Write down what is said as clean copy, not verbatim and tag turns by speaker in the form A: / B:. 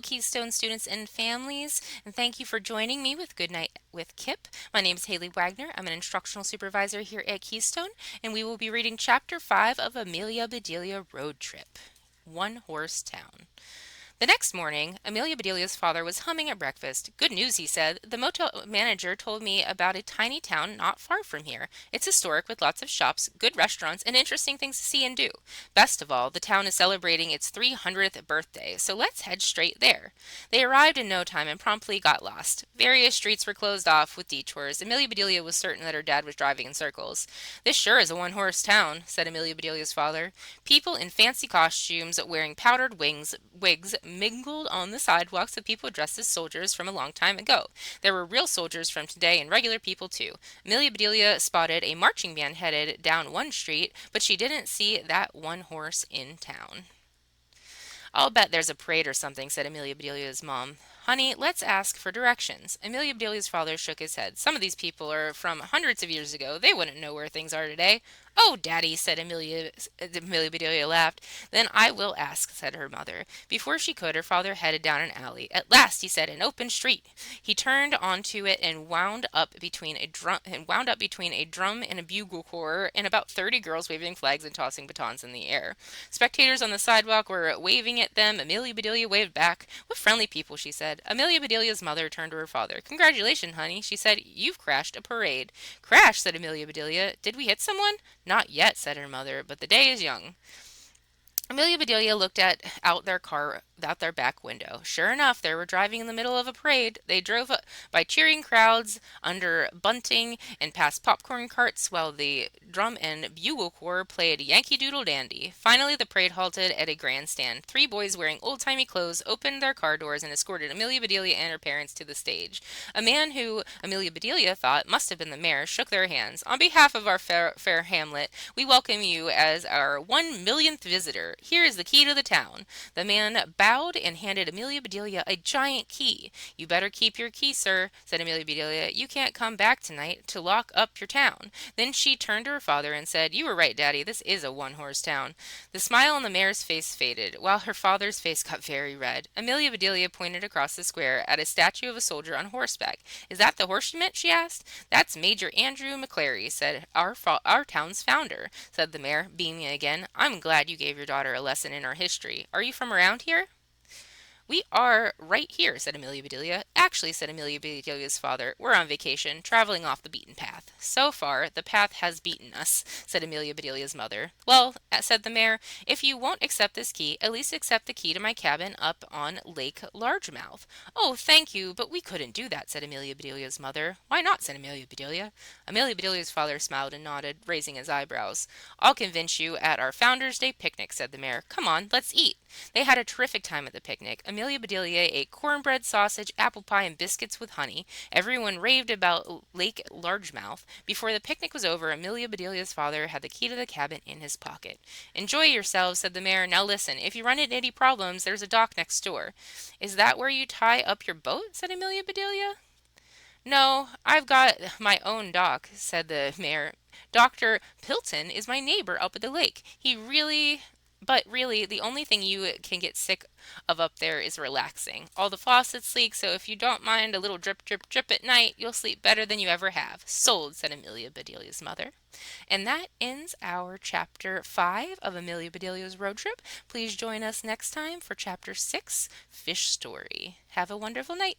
A: Keystone students and families, and thank you for joining me with Good Night with Kip. My name is Haley Wagner. I'm an instructional supervisor here at Keystone, and we will be reading Chapter 5 of Amelia Bedelia Road Trip, One Horse Town. The next morning, Amelia Bedelia's father was humming at breakfast. Good news, he said. The motel manager told me about a tiny town not far from here. It's historic with lots of shops, good restaurants, and interesting things to see and do. Best of all, the town is celebrating its 300th birthday, so let's head straight there. They arrived in no time and promptly got lost. Various streets were closed off with detours. Amelia Bedelia was certain that her dad was driving in circles. This sure is a one-horse town, said Amelia Bedelia's father. People in fancy costumes wearing powdered wigs mingled on the sidewalks with people dressed as soldiers from a long time ago. There were real soldiers from today and regular people too. Amelia Bedelia spotted a marching band headed down one street, but she didn't see that one horse in town. "I'll bet there's a parade or something," said Amelia Bedelia's mom. "Honey, let's ask for directions." Amelia Bedelia's father shook his head. "Some of these people are from hundreds of years ago. They wouldn't know where things are today." "Oh, Daddy," said Amelia. Amelia Bedelia laughed. "Then I will ask," said her mother. Before she could, her father headed down an alley. At last, he said, "an open street." He turned onto it and wound up between a drum and a bugle corps, and about 30 girls waving flags and tossing batons in the air. Spectators on the sidewalk were waving at them. Amelia Bedelia waved back. "What friendly people," she said. Amelia Bedelia's mother turned to her father. "Congratulations, honey," she said. "You've crashed a parade." "Crashed," said Amelia Bedelia. "Did we hit someone?" "Not yet," said her mother, "but the day is young." Amelia Bedelia looked out their back window. Sure enough, they were driving in the middle of a parade. They drove by cheering crowds under bunting and past popcorn carts while the drum and bugle corps played Yankee Doodle Dandy. Finally, the parade halted at a grandstand. 3 boys wearing old-timey clothes opened their car doors and escorted Amelia Bedelia and her parents to the stage. A man who Amelia Bedelia thought must have been the mayor shook their hands. "On behalf of our fair hamlet, we welcome you as our 1 millionth visitor. Here is the key to the town." The man bowed and handed Amelia Bedelia a giant key. "You better keep your key, sir," said Amelia Bedelia. "You can't come back tonight to lock up your town." Then she turned to her father and said, "You were right, Daddy. This is a one-horse town." The smile on the mayor's face faded, while her father's face got very red. Amelia Bedelia pointed across the square at a statue of a soldier on horseback. "Is that the horse you meant?" she asked. "That's Major Andrew McClary, said our town's founder," said the mayor, beaming again. "I'm glad you gave your daughter a lesson in our history. Are you from around here?" "We are right here," said Amelia Bedelia. "Actually," said Amelia Bedelia's father, "we're on vacation, traveling off the beaten path." "So far, the path has beaten us," said Amelia Bedelia's mother. "Well," said the mayor, "if you won't accept this key, at least accept the key to my cabin up on Lake Largemouth." "Oh, thank you, but we couldn't do that," said Amelia Bedelia's mother. "Why not?" said Amelia Bedelia. Amelia Bedelia's father smiled and nodded, raising his eyebrows. "I'll convince you at our Founders' Day picnic," said the mayor. "Come on, let's eat." They had a terrific time at the picnic. Amelia Bedelia ate cornbread, sausage, apple pie, and biscuits with honey. Everyone raved about Lake Largemouth. Before the picnic was over, Amelia Bedelia's father had the key to the cabin in his pocket. "Enjoy yourselves," said the mayor. "Now listen, if you run into any problems, there's a dock next door." "Is that where you tie up your boat?" said Amelia Bedelia. "No, I've got my own dock," said the mayor. "Dr. Pilton is my neighbor up at the lake. But really, the only thing you can get sick of up there is relaxing. All the faucets leak, so if you don't mind a little drip, drip, drip at night, you'll sleep better than you ever have." "Sold," said Amelia Bedelia's mother. And that ends our Chapter 5 of Amelia Bedelia's Road Trip. Please join us next time for Chapter 6, Fish Story. Have a wonderful night.